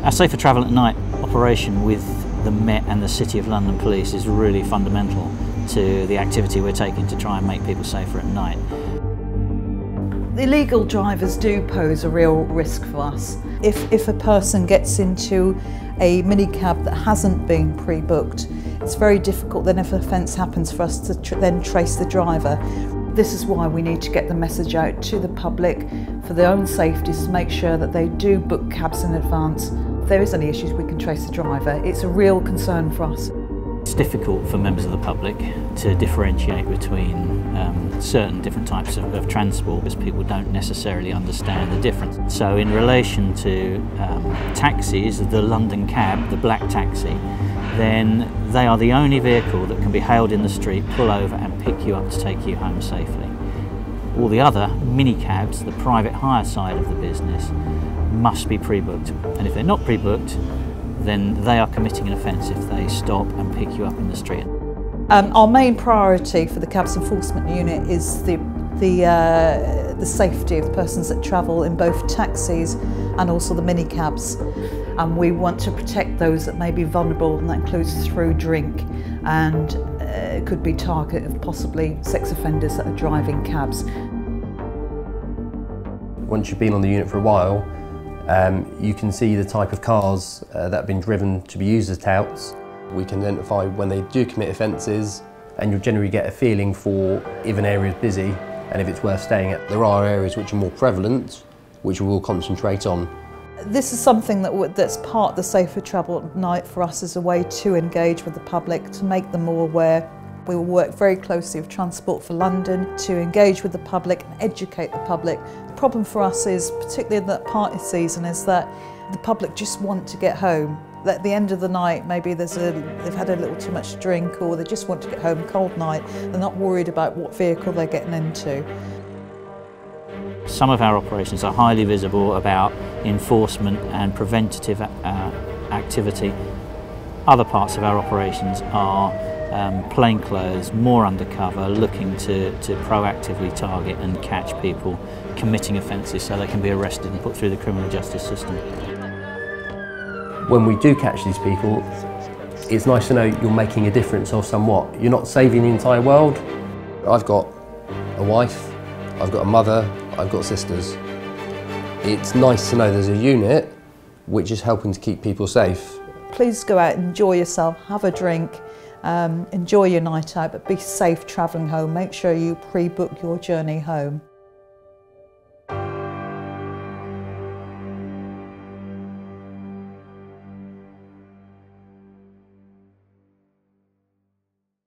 Our Safer Travel at Night operation with the Met and the City of London Police is really fundamental to the activity we're taking to try and make people safer at night. Illegal drivers do pose a real risk for us. If a person gets into a minicab that hasn't been pre-booked, it's very difficult then if an offence happens for us to then trace the driver. This is why we need to get the message out to the public for their own safety, to make sure that they do book cabs in advance. If there is any issues, we can trace the driver. It's a real concern for us. It's difficult for members of the public to differentiate between certain different types of transport because people don't necessarily understand the difference. So in relation to taxis, the London cab, the black taxi, then they are the only vehicle that can be hailed in the street, pull over and pick you up to take you home safely. All the other minicabs, the private hire side of the business, must be pre-booked, and if they're not pre-booked, then they are committing an offence if they stop and pick you up in the street. Our main priority for the Cabs Enforcement Unit is the safety of the persons that travel in both taxis and also the minicabs. And we want to protect those that may be vulnerable, and that includes through drink, and it could be target of possibly sex offenders that are driving cabs. Once you've been on the unit for a while, you can see the type of cars that have been driven to be used as touts. We can identify when they do commit offences, and you'll generally get a feeling for if an area is busy and if it's worth staying at. There are areas which are more prevalent, which we will concentrate on. This is something that's part of the Safer Travel at Night for us, as a way to engage with the public, to make them more aware. We will work very closely with Transport for London to engage with the public and educate the public. The problem for us is, particularly in that party season, is that the public just want to get home. At the end of the night, maybe they've had a little too much drink, or they just want to get home, cold night. They're not worried about what vehicle they're getting into. Some of our operations are highly visible about enforcement and preventative activity. Other parts of our operations are plainclothes, more undercover, looking to proactively target and catch people committing offences so they can be arrested and put through the criminal justice system. When we do catch these people, it's nice to know you're making a difference of somewhat. You're not saving the entire world. I've got a wife, I've got a mother, I've got sisters. It's nice to know there's a unit which is helping to keep people safe. Please go out, enjoy yourself, have a drink, enjoy your night out, but be safe travelling home. Make sure you pre-book your journey home.